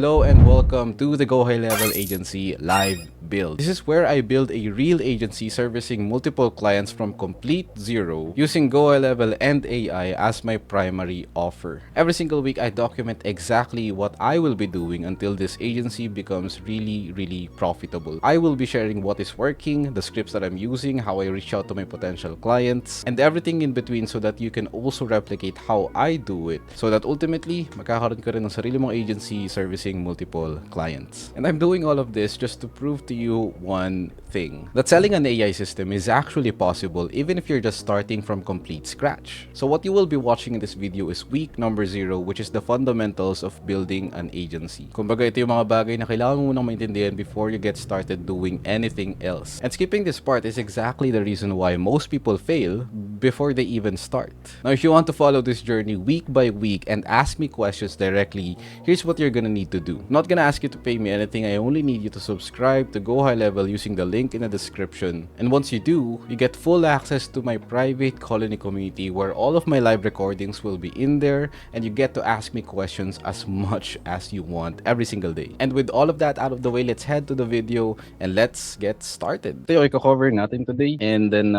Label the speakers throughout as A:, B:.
A: Hello and welcome to the GoHighLevel Agency Live Build. This is where I build a real agency servicing multiple clients from complete zero using GoHighLevel and AI as my primary offer. Every single week I document exactly what I will be doing until this agency becomes really profitable. I will be sharing what is working, the scripts that I'm using, how I reach out to my potential clients, and everything in between so that you can also replicate how I do it so that ultimately magkakaroon ka rin ng sarili mong agency servicing multiple clients. And I'm doing all of this just to prove to you one thing, that selling an AI system is actually possible even if you're just starting from complete scratch. So what you will be watching in this video is week number 0, which is the fundamentals of building an agency. Kumbaga ito yung mga bagay na kailangan mo munang maintindihan before you get started doing anything else. And skipping this part is exactly the reason why most people fail before they even start. Now if you want to follow this journey week by week and ask me questions directly, here's what you're gonna need to do. I'm not gonna ask you to pay me anything. I only need you to subscribe to GoHighLevel using the link in the description. And once you do, you get full access to my private colony community where all of my live recordings will be in there and you get to ask me questions as much as you want every single day. And with all of that out of the way, let's head to the video and let's get started. Ito yung i-cover natin today, and then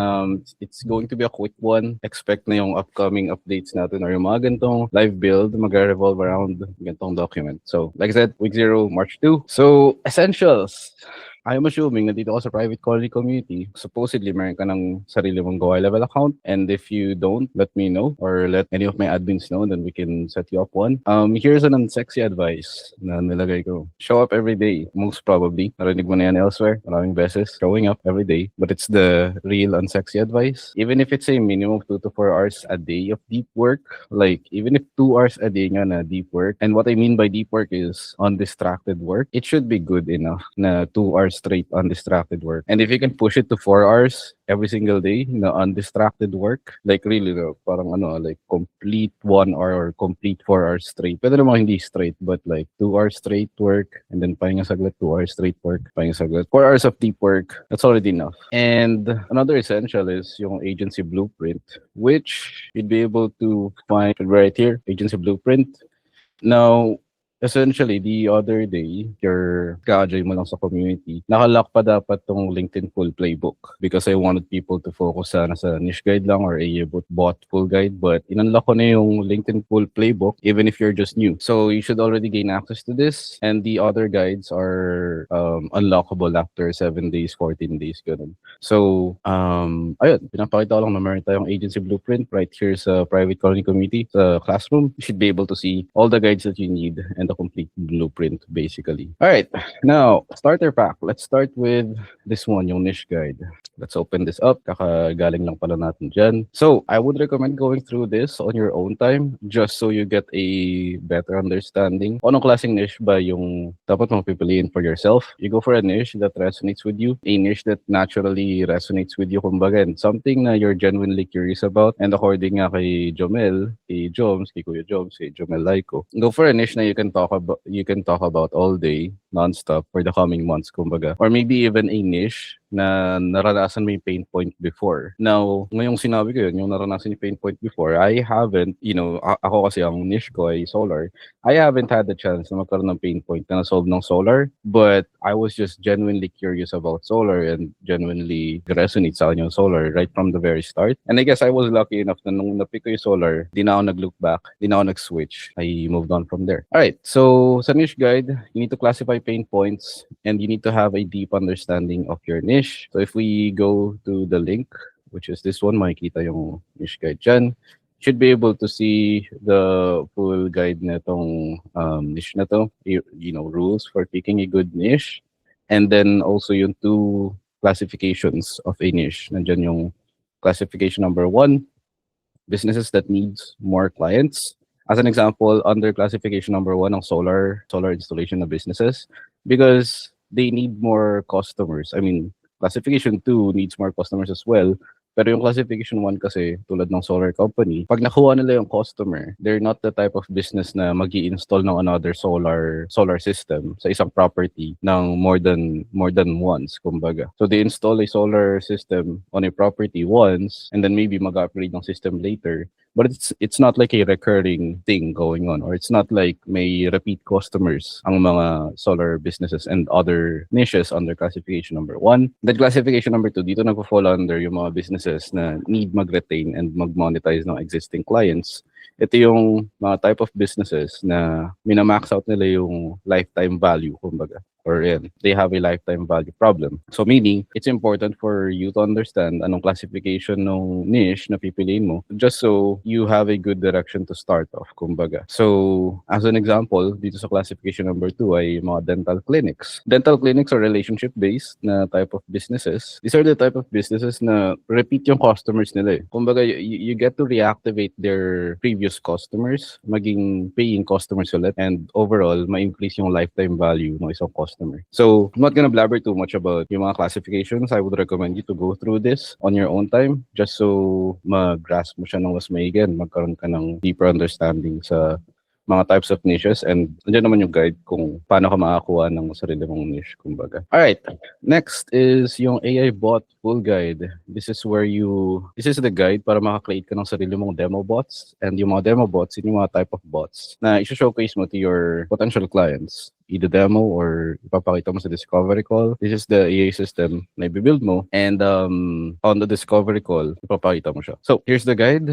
A: it's going to be a quick one. Expect na yung upcoming updates natin or yung mga ganitong live build mag-revolve around ganitong document. So like I said, week 0, March 2. So essentials. I'm assuming nandito ka sa private colony community. Supposedly, meron ka ng sarili mong GoHighLevel account. And if you don't, let me know or let any of my admins know, then we can set you up one. Here's an unsexy advice na nilagay ko. Show up every day, most probably. Narinig mo na yan elsewhere, maraming beses. Showing up every day. But it's the real unsexy advice. Even if it's a minimum of 2 to 4 hours a day of deep work, like even if 2 hours a day nga na deep work, and what I mean by deep work is undistracted work, it should be good enough na 2 hours straight undistracted work. And if you can push it to 4 hours every single day na undistracted work, like really parang like complete 1 hour or complete 4 hours straight. Pwede naman hindi straight, but like 2 hours straight work and then pahinga saglit, 2 hours straight work, pahinga saglit. 4 hours of deep work, that's already enough. And another essential is yung agency blueprint, which you'd be able to find right here, agency blueprint. Now, essentially, the other day, your ka-join mo lang sa community, nakalock pa dapat tong LinkedIn full playbook because I wanted people to focus sa niche guide lang or a bot full guide, but inunlock ko na yung LinkedIn full playbook even if you're just new. So you should already gain access to this, and the other guides are unlockable after 7 days, 14 days, ganun. So, ayun, pinapakita ko lang na meron tayong agency blueprint right here sa private colony community, sa classroom. You should be able to see all the guides that you need and the complete blueprint, basically. All right, now, starter pack. Let's start with this one, yung niche guide. Let's open this up. Kakagaling lang pala natin dyan. So, I would recommend going through this on your own time just so you get a better understanding. Anong klaseng niche ba yung dapat mong pipiliin for yourself? You go for a niche that resonates with you, a niche that naturally resonates with you, kumbaga, and something na you're genuinely curious about. And according nga kay Jomel, kay Joms, kay Kuya Joms, kay Jomel Laiko, go for a niche na you can talk about all day, non-stop for the coming months, kumbaga. Or maybe even a niche na naranasan mo yung pain point before. Now, ngayong sinabi ko yun, yung naranasan yung pain point before, I haven't, ako kasi ang niche ko ay solar. I haven't had the chance na magkaroon ng pain point na na-solve ng solar, but I was just genuinely curious about solar and genuinely resonate sa akin yung solar right from the very start. And I guess I was lucky enough na nung napick ko yung solar, di na ako nag-look back, di na ako nag-switch. I moved on from there. Alright, so sa niche guide, you need to classify pain points and you need to have a deep understanding of your niche. So if we go to the link, which is this one, makikita yung niche guide dyan. Should be able to see the full guide na itong niche na to, rules for picking a good niche. And then also yung 2 classifications of a niche. Nandyan yung classification number 1, businesses that needs more clients. As an example, under classification number 1, ang solar installation na businesses, because they need more customers. I mean, classification 2 needs more customers as well. Pero yung classification 1 kasi, tulad ng solar company, pag nakuha nila yung customer, they're not the type of business na mag-i-install ng another solar system sa isang property ng more than once, kumbaga. So they install a solar system on a property once, and then maybe mag-upgrade ng system later. but it's not like a recurring thing going on, or it's not like may repeat customers ang mga solar businesses and other niches under classification number 1. Then classification number 2, dito nagpo-fall under yung mga businesses na need mag-retain and mag-monetize ng existing clients. Ito yung mga type of businesses na minamax out nila yung lifetime value, kumbaga. Or they have a lifetime value problem. So meaning, it's important for you to understand anong classification ng niche na pipiliin mo just so you have a good direction to start off, kumbaga. So, as an example, dito sa classification number 2 ay mga dental clinics. Dental clinics are relationship-based na type of businesses. These are the type of businesses na repeat yung customers nila eh. Kumbaga, you get to reactivate their previous customers, maging paying customers ulit, and overall, ma-increase yung lifetime value ng isang customer. So, I'm not gonna blabber too much about yung mga classifications. I would recommend you to go through this on your own time just so mag-grasp mo siya ng mas maigi, magkaroon ka ng deeper understanding sa mga types of niches, and nandiyan naman yung guide kung paano ka makakuha ng sarili mong niche, kumbaga. Alright, next is yung AI bot full guide. This is the guide para maka-create ka ng sarili mong demo bots, and yung mga demo bots, yun yung mga type of bots na i-showcase mo to your potential clients. Either demo or ipapakita mo sa discovery call. This is the AI system na i-build mo, and on the discovery call, ipapakita mo siya. So, here's the guide.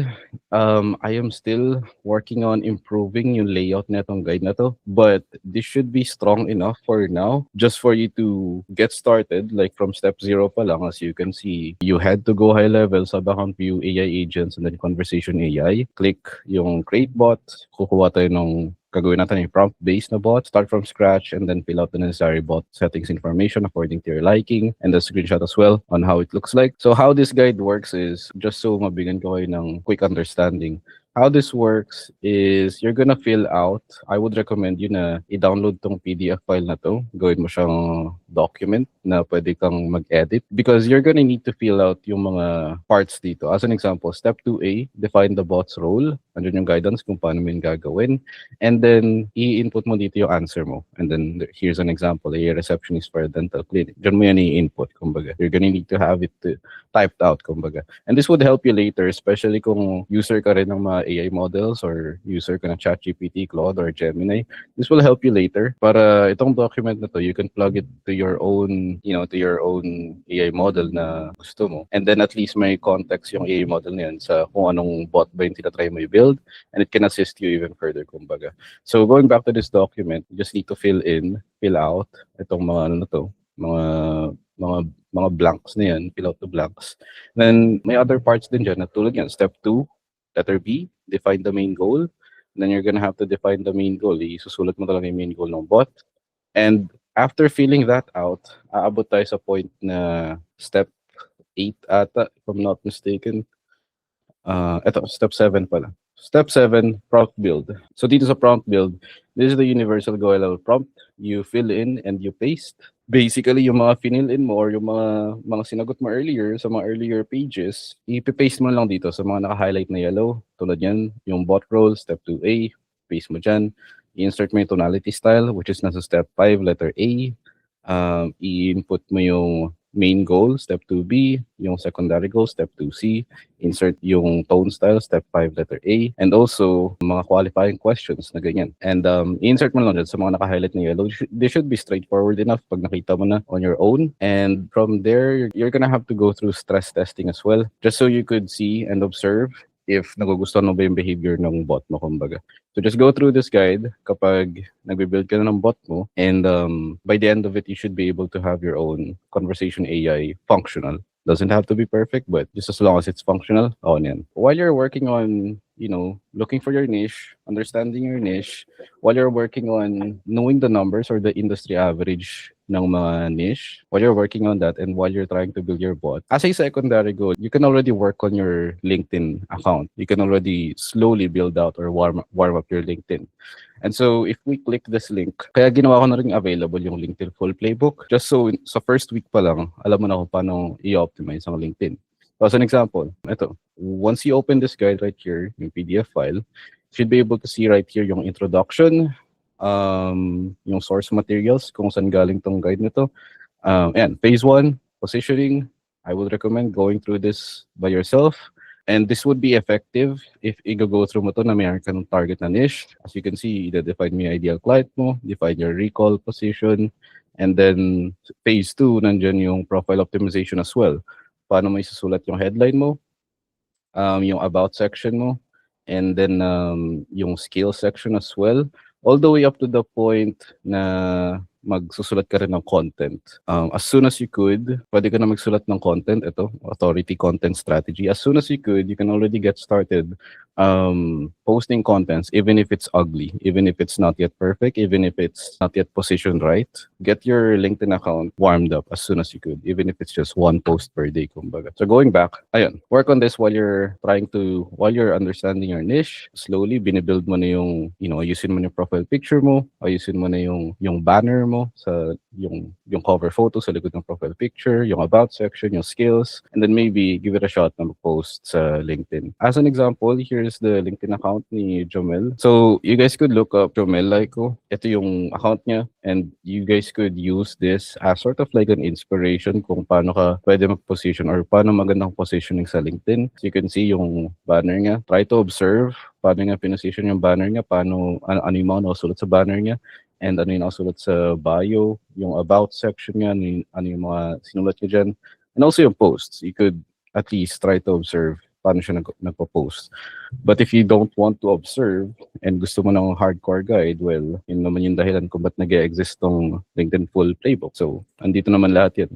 A: I am still working on improving yung layout na itong guide na to, but this should be strong enough for now just for you to get started, like from step 0 pa lang. As you can see, you head to GoHighLevel, sub-account view, AI agents, and then conversation AI. Click yung create bot, kukuha tayo ng gagawin natin yung prompt-based na bot, start from scratch, and then fill out the necessary bot settings information according to your liking, and the screenshot as well on how it looks like. So how this guide works is, just so mabigyan ko kayo ng quick understanding, how this works is you're gonna fill out, I would recommend you na i-download tong PDF file na to, gawin mo siyang document na pwede kang mag-edit because you're gonna need to fill out yung mga parts dito. As an example, step 2A, define the bot's role. Andun yung guidance kung paano mo yung gagawin. And then, i-input mo dito yung answer mo. And then, here's an example, a receptionist for a dental clinic. Diyan mo yan i-input, kumbaga. You're gonna need to have it typed out, kumbaga. And this would help you later, especially kung user ka rin ng mga AI models or user ka ng ChatGPT, Claude, or Gemini. This will help you later. Para itong document na to, you can plug it to your own, to your own AI model na gusto mo. And then at least may context yung AI model na yan sa kung anong bot ba yung tinatry mo i-build, and it can assist you even further, kumbaga. So going back to this document, you just need to fill out itong mga ano na to, mga blanks na yan, fill out the blanks. Then may other parts din dyan na tulad yan, step 2, letter B, define the main goal. Then you're gonna have to define the main goal. Isusulat mo talaga yung main goal ng bot. And after filling that out, aabot tayo sa point na step 8 ata, if I'm not mistaken. Ito, step 7 pala. Step 7, prompt build. So dito sa prompt build, this is the universal GoHighLevel prompt. You fill in and you paste. Basically, yung mga fill in mo or yung mga sinagot mo earlier sa mga earlier pages, ipipaste mo lang dito sa mga naka-highlight na yellow. Tulad yan, yung bot role, step 2A, paste mo dyan. I-insert mo yung tonality style, which is nasa step 5, letter A. I-input mo yung main goal, step 2B, yung secondary goal, step 2C, insert yung tone style, step 5, letter A, and also mga qualifying questions na ganyan. And i-insert mo lang dyan sa mga naka-highlight na yellow. They should be straightforward enough pag nakita mo na on your own. And from there, you're gonna have to go through stress testing as well, just so you could see and observe if nagugustuhan mo ba yung behavior ng bot mo, kumbaga. So just go through this guide kapag nagbe-build ka na ng bot mo, and by the end of it, you should be able to have your own conversation AI functional. Doesn't have to be perfect, but just as long as it's functional, on yan. While you're working on, looking for your niche, understanding your niche, while you're working on knowing the numbers or the industry average ng mga niche, while you're working on that and while you're trying to build your bot, as a secondary goal, you can already work on your LinkedIn account. You can already slowly build out or warm up your LinkedIn. And so if we click this link, kaya ginawa ko na rin available yung LinkedIn full playbook. Just so sa first week pa lang, alam mo na kung paano i-optimize ang LinkedIn. So as an example, ito, once you open this guide right here, yung PDF file, you should be able to see right here yung introduction, yung source materials, kung saan galing tong guide nito. And phase 1, positioning. I would recommend going through this by yourself. And this would be effective if i-go through mo to na mayroon ka ng target na niche. As you can see, i-define mo yung ideal client mo, define your recall position, and then phase 2, nandyan yung profile optimization as well. Paano mo isusulat yung headline mo, yung about section mo, and then yung skill section as well, all the way up to the point na magsusulat ka rin ng content. As soon as you could, pwede ka na magsulat ng content. Ito, authority content strategy. As soon as you could, you can already get started posting contents, even if it's ugly, even if it's not yet perfect, even if it's not yet positioned right. Get your LinkedIn account warmed up as soon as you could, even if it's just one post per day, kumbaga. So going back, ayun, work on this while you're understanding your niche. Slowly, binibuild mo na yung, ayusin mo na yung profile picture mo, ayusin mo na yung banner mo sa yung cover photo sa likod ng profile picture, yung about section, yung skills, and then maybe give it a shot na mag-post sa LinkedIn. As an example, here's the LinkedIn account ni Jomel. So you guys could look up Jomel Laiko. Ito yung account niya, and you guys could use this as sort of like an inspiration kung paano ka pwede mag-position or paano magandang positioning sa LinkedIn. So you can see yung banner niya. Try to observe paano nga pinosition yung banner niya, ano yung mga nakasulat sa banner niya, and ano yung nakasulat sa bio, yung about section niya, ano yung mga sinulat niya dyan, and also yung posts. You could at least try to observe paano siya nagpo-post. But if you don't want to observe and gusto mo ng hardcore guide, well, yun naman yung dahilan kung ba't nag-exist tong LinkedIn full playbook. So, andito naman lahat yan.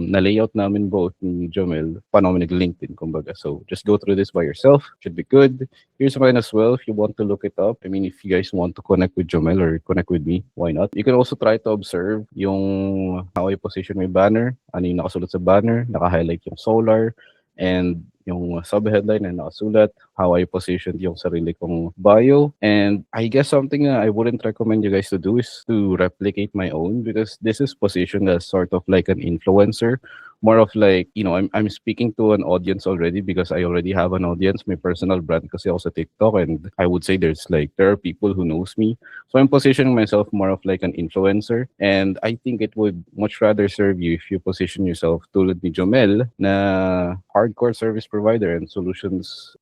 A: Na-layout namin both ni Jomel, paano kami nag-LinkedIn, kumbaga. So, just go through this by yourself. Should be good. Here's mine as well if you want to look it up. I mean, if you guys want to connect with Jomel or connect with me, why not? You can also try to observe yung how I position my banner, ano yung nakasulat sa banner, naka-highlight yung solar, and yung sub-headline na nakasulat, how I positioned yung sarili kong bio. And I guess something I wouldn't recommend you guys to do is to replicate my own, because this is positioned as sort of like an influencer. More of like, I'm speaking to an audience already because I already have an audience. My personal brand kasi ako sa TikTok, and I would say there are people who knows me. So I'm positioning myself more of like an influencer, and I think it would much rather serve you if you position yourself tulad ni Jomel na hardcore service provider and solutions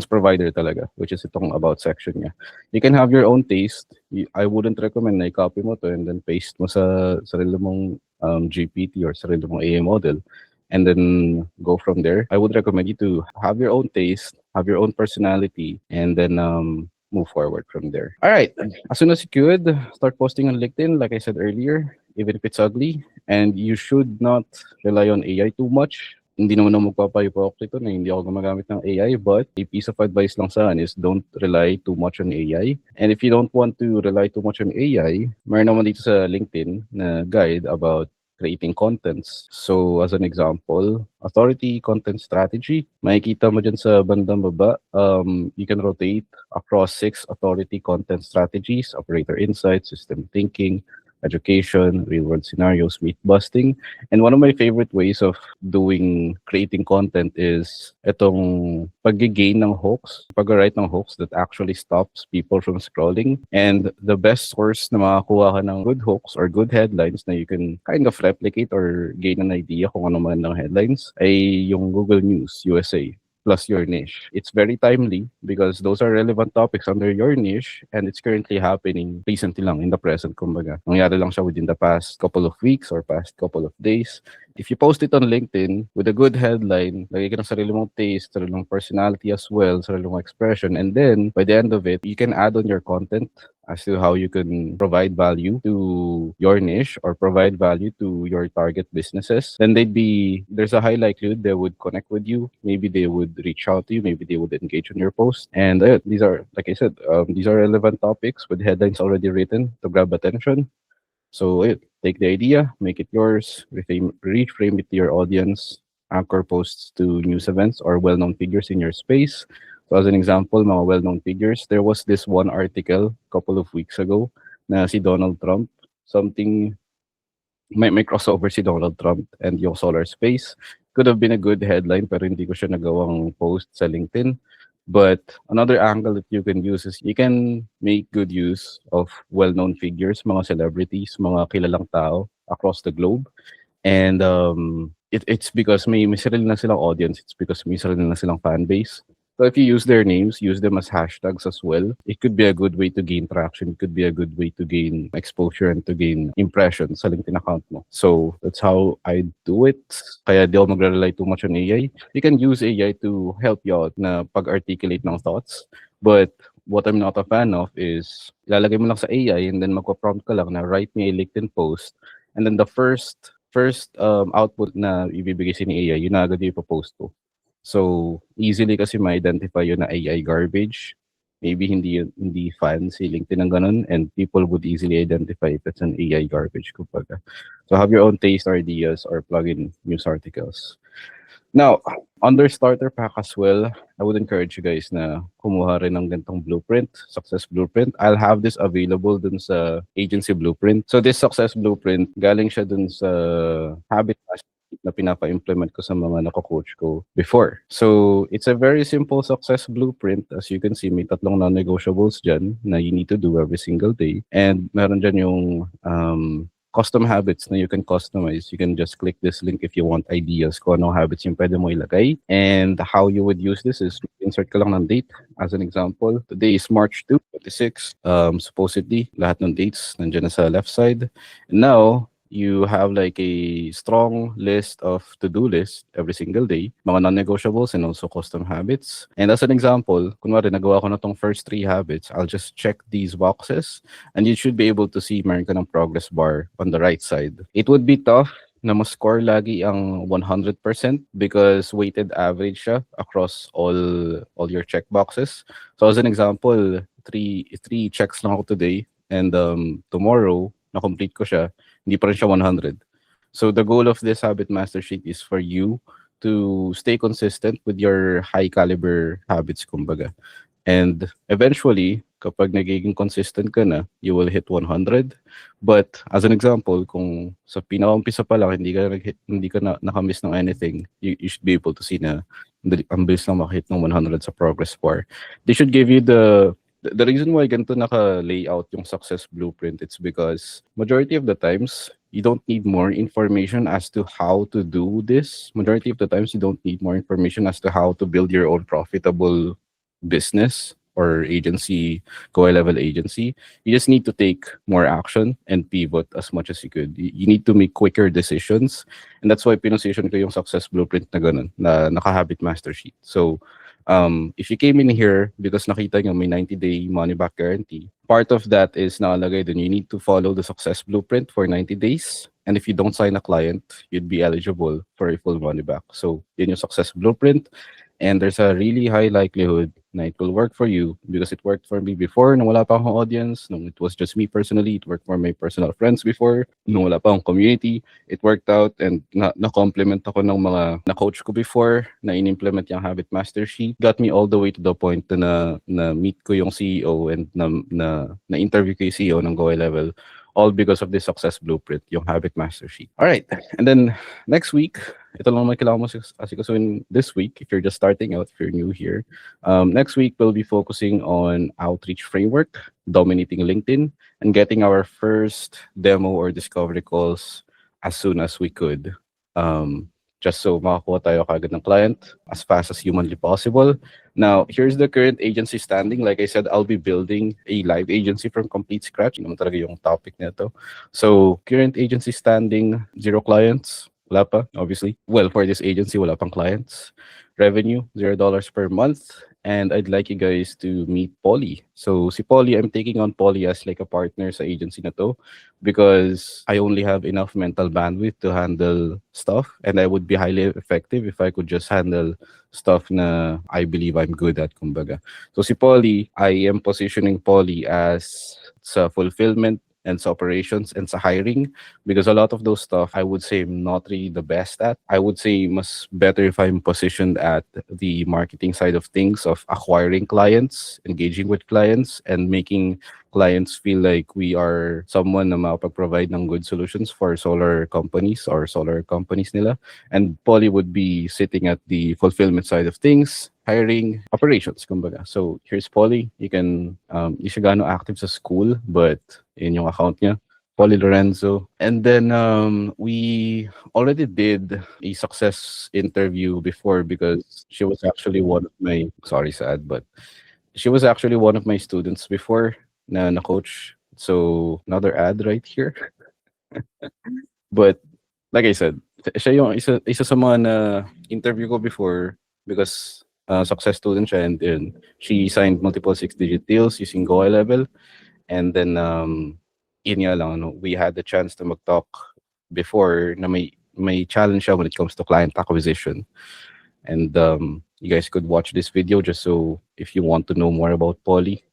A: provider talaga, which is itong about section niya. You can have your own taste. I wouldn't recommend na i-copy mo to and then paste mo sa sarili mong GPT or sarili mong AI model and then go from there. I would recommend you to have your own taste, have your own personality, and then move forward from there. All right. As soon as you could, start posting on LinkedIn, like I said earlier, even if it's ugly. And you should not rely on AI too much. Hindi naman ako magpapahipo ito na hindi ako gumagamit ng AI, but a piece of advice lang sa akin is don't rely too much on AI. And if you don't want to rely too much on AI, meron naman dito sa LinkedIn na guide about creating contents. So, as an example, authority content strategy. Makikita mo dyan sa bandang baba, you can rotate across 6 authority content strategies: operator insights, system thinking, education, real-world scenarios, myth busting. And one of my favorite ways of creating content is itong pag-gain ng hooks, pag-write ng hooks that actually stops people from scrolling. And the best source na makakuha ka ng good hooks or good headlines na you can kind of replicate or gain an idea kung ano man ng headlines ay yung Google News USA plus your niche. It's very timely because those are relevant topics under your niche, and it's currently happening recently lang in the present, kumbaga. Nangyari lang siya within the past couple of weeks or past couple of days. If you post it on LinkedIn with a good headline, lagay ka ng sarili mong taste, sarili mong personality as well, sarili mong expression, and then by the end of it, you can add on your content as to how you can provide value to your niche or provide value to your target businesses, then there's a high likelihood they would connect with you. Maybe they would reach out to you. Maybe they would engage on your post. And these are, like I said, these are relevant topics with headlines already written to grab attention. So take the idea, make it yours, reframe it to your audience, anchor posts to news events or well-known figures in your space. So as an example, mga well-known figures, there was this one article a couple of weeks ago na si Donald Trump, may crossover si Donald Trump and yung solar space. Could have been a good headline pero hindi ko siya nagawang post sa LinkedIn. But another angle that you can use is you can make good use of well-known figures, mga celebrities, mga kilalang tao across the globe. And it's because may sarili na silang audience. It's because may sarili na silang fan base. So if you use their names, use them as hashtags as well. It could be a good way to gain traction. It could be a good way to gain exposure and to gain impressions sa LinkedIn account mo. So that's how I do it. Kaya di ako magre-rely too much on AI. You can use AI to help you out na pag-articulate ng thoughts. But what I'm not a fan of is ilalagay mo lang sa AI and then magpa-prompt ka lang na write me a LinkedIn post, and then the first output na ibibigay sa ni AI, yun na agad yung ipopost ko. So, easily kasi ma-identify yun na AI garbage. Maybe hindi fan si LinkedIn ng ganun, and people would easily identify if it's an AI garbage kumbaga. So have your own taste or ideas or plug in news articles. Now, under starter pack as well, I would encourage you guys na kumuha rin ng ganitong blueprint, success blueprint. I'll have this available dun sa agency blueprint. So this success blueprint, galing siya dun sa habit na pinapa-implement ko sa mga nako-coach ko before. So, it's a very simple success blueprint. As you can see, may tatlong non-negotiables dyan na you need to do every single day. And meron dyan yung custom habits na you can customize. You can just click this link if you want ideas kung anong habits yung pwede mo ilagay. And how you would use this is insert ka lang ng date. As an example, today is March 2, 26. Supposedly, lahat ng dates nandiyan na sa left side. And now, you have like a strong list of to-do list every single day, mga non-negotiables and also custom habits. And as an example, kunwari nagawa ko na tong first 3 habits, I'll just check these boxes and you should be able to see meron ka ng progress bar on the right side. It would be tough na ma-score lagi ang 100% because weighted average siya across all your check boxes. So as an example, three checks lang ako today, and tomorrow na-complete ko siya, hindi pa rin siya 100. So the goal of this habit master sheet is for you to stay consistent with your high caliber habits kumbaga. And eventually, kapag nagiging consistent ka na, you will hit 100. But as an example, kung sa pinaka-umpisa pa lang hindi ka na nakamiss ng anything, you should be able to see na ang bilis lang makahit ng 100 sa progress bar. They should give you the reason why ganito naka-layout yung success blueprint, it's because majority of the times, you don't need more information as to how to do this. Majority of the times, you don't need more information as to how to build your own profitable business or agency, GoHighLevel agency. You just need to take more action and pivot as much as you could. You need to make quicker decisions. And that's why pinostation ko yung success blueprint na ganun, na naka-habit master sheet. So, if you came in here because nakita nyo may 90-day money-back guarantee, part of that is nakalagay dun. You need to follow the success blueprint for 90 days. And if you don't sign a client, you'd be eligible for a full money-back. So, yun yung success blueprint. And there's a really high likelihood na it will work for you because it worked for me before nung wala pa akong audience, nung it was just me personally, it worked for my personal friends before, nung wala pa akong community, it worked out, and na-compliment ako ng mga na-coach ko before na in-implement yung habit master sheet. Got me all the way to the point na meet ko yung CEO and na interview ko yung CEO ng GoHighLevel, all because of this success blueprint, yung habit master sheet. All right, and then next week, ito lang naman kailangan mo asikasuhin this week if you're just starting out, if you're new here. Next week, we'll be focusing on outreach framework, dominating LinkedIn, and getting our first demo or discovery calls as soon as we could. Just so makakuha tayo kagad ng client as fast as humanly possible. Now, here's the current agency standing. Like I said, I'll be building a live agency from complete scratch. Yun naman talaga yung topic nito. So, current agency standing, 0 clients. Wala pa, obviously. Well, for this agency, wala pang clients. Revenue, $0 per month. And I'd like you guys to meet Polly. So, si Polly, I'm taking on Polly as like a partner sa agency na to because I only have enough mental bandwidth to handle stuff, and I would be highly effective if I could just handle stuff na I believe I'm good at, kumbaga. So, si Polly, I am positioning Polly as sa fulfillment and sa operations and sa hiring because a lot of those stuff I would say I'm not really the best at. I would say mas better if I'm positioned at the marketing side of things, of acquiring clients, engaging with clients, and making clients feel like we are someone na makapag-provide ng good solutions for solar companies or solar companies nila. And Polly would be sitting at the fulfillment side of things, hiring, operations, kumbaga. So here's Polly. You can, hindi siya gaano active sa school, but in yung account niya, Polly Lorenzo. And then we already did a success interview before because she was actually one of my, sorry, sad, but she was actually one of my students before na coach. So another ad right here. But like I said, siya yung isa sa mga na interview ko before because success student siya, and then she signed multiple six-digit deals using GoHighLevel. And then yun nga lang, ano, we had the chance to mag-talk before na may challenge siya when it comes to client acquisition. And you guys could watch this video just so if you want to know more about Poly.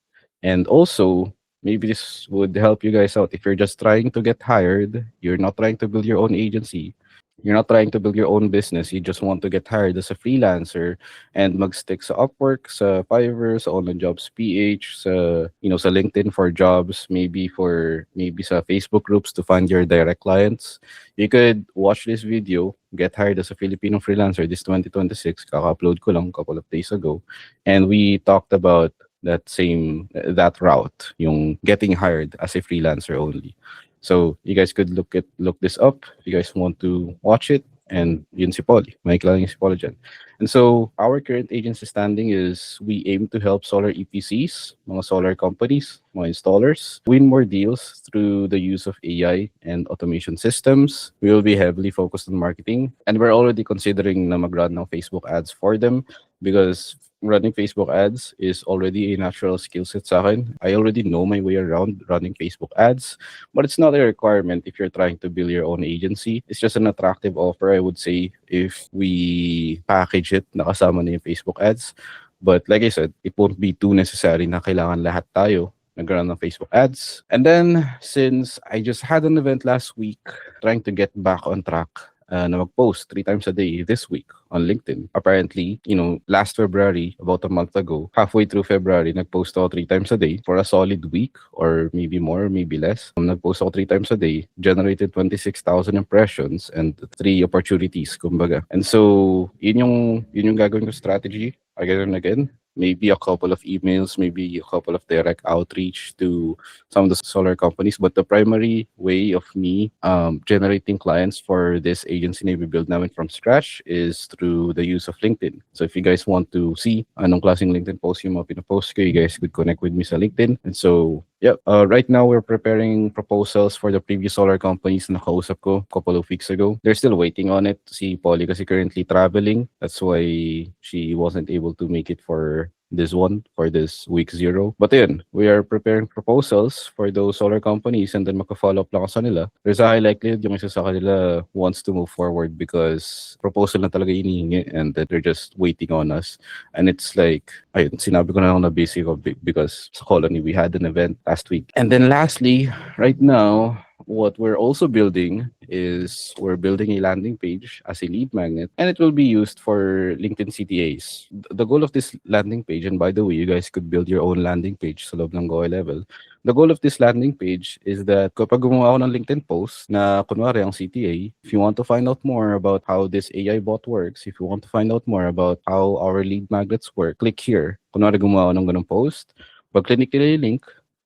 A: And also, maybe this would help you guys out. If you're just trying to get hired, you're not trying to build your own agency, you're not trying to build your own business, you just want to get hired as a freelancer and mag-stick sa Upwork, sa Fiverr, sa Online Jobs PH, sa, sa LinkedIn for jobs, maybe sa Facebook groups to find your direct clients. You could watch this video, get hired as a Filipino freelancer this 2026. Kaka-upload ko lang a couple of days ago. And we talked about that route, yung getting hired as a freelancer only. So you guys could look this up if you guys want to watch it. And yun si Polly, may kilala si Polly dyan. And so our current agency standing is we aim to help solar EPCs, mga solar companies, mga installers, win more deals through the use of AI and automation systems. We will be heavily focused on marketing, and we're already considering na mag-run ng Facebook ads for them because running Facebook ads is already a natural skill set sa akin. I already know my way around running Facebook ads, but it's not a requirement if you're trying to build your own agency. It's just an attractive offer, I would say, if we package it na kasama na yung Facebook ads. But like I said, it won't be too necessary na kailangan lahat tayo nag-run ng Facebook ads. And then, since I just had an event last week, trying to get back on track, na mag-post 3 times a day this week on LinkedIn. Apparently, last February, about a month ago, halfway through February, nag-post ako 3 times a day for a solid week or maybe more, maybe less. Nag-post ako 3 times a day, generated 26,000 impressions and 3 opportunities, kumbaga. And so, yun yung gagawin ko strategy again and again. Maybe a couple of emails, maybe a couple of direct outreach to some of the solar companies. But the primary way of me generating clients for this agency na build namin from scratch is through the use of LinkedIn. So if you guys want to see anong klaseng LinkedIn post yung mga pinapost ko, you guys could connect with me sa LinkedIn. And so, yeah, right now we're preparing proposals for the previous solar companies na nakausap ko a couple of weeks ago. They're still waiting on it. Si Polly kasi currently traveling. That's why she wasn't able to make it for this week 0. But yun, we are preparing proposals for those solar companies and then maka-follow up lang ako sa nila. There's a high likelihood yung isa sa kanila wants to move forward because proposal na talaga inihingi and that they're just waiting on us. And it's like, ayun, sinabi ko na lang na busy ko because sa colony we had an event last week. And then lastly, right now, what we're also building is we're building a landing page as a lead magnet, and it will be used for LinkedIn CTAs. The goal of this landing page, and by the way, you guys could build your own landing page sa loob ng GoHighLevel. The goal of this landing page is that kapag gumawa ako ng LinkedIn post na kunwari ang CTA, if you want to find out more about how this AI bot works, if you want to find out more about how our lead magnets work, click here. Kunwari gumawa ako ng ganung post, pag click nila yung link,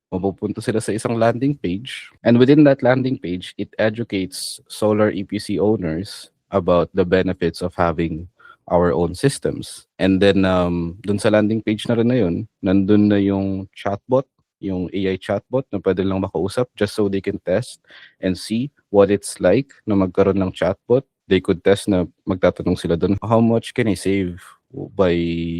A: mapupunta sila sa isang landing page. And within that landing page, it educates solar EPC owners about the benefits of having our own systems. And then, dun sa landing page na rin na yun, nandun na yung chatbot, yung AI chatbot na pwede lang makausap just so they can test and see what it's like na magkaroon ng chatbot. They could test na magtatanong sila dun, how much can I save by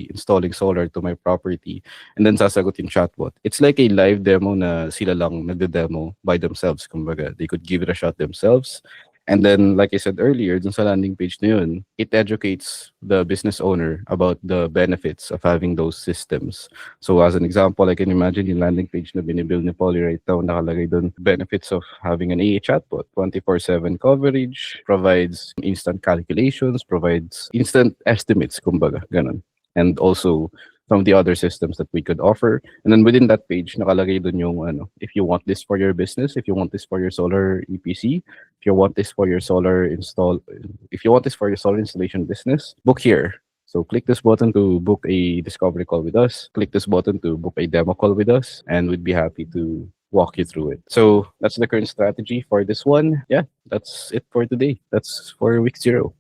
A: installing solar to my property? And then sasagot yung chatbot. It's like a live demo na sila lang nagde-demo by themselves. Kumbaga, they could give it a shot themselves. And then, like I said earlier, dun sa landing page na yun, it educates the business owner about the benefits of having those systems. So as an example, I can imagine yung landing page na binibuild ni Polly right now, nakalagay dun, benefits of having an AA chatbot, 24/7 coverage, provides instant calculations, provides instant estimates, kumbaga, ganun. And also, from the other systems that we could offer. And then within that page, nakalagay dun yung, if you want this for your business, if you want this for your solar EPC, if you want this for your if you want this for your solar installation business, book here. So click this button to book a discovery call with us. Click this button to book a demo call with us, and we'd be happy to walk you through it. So that's the current strategy for this one. Yeah, that's it for today. That's for week 0.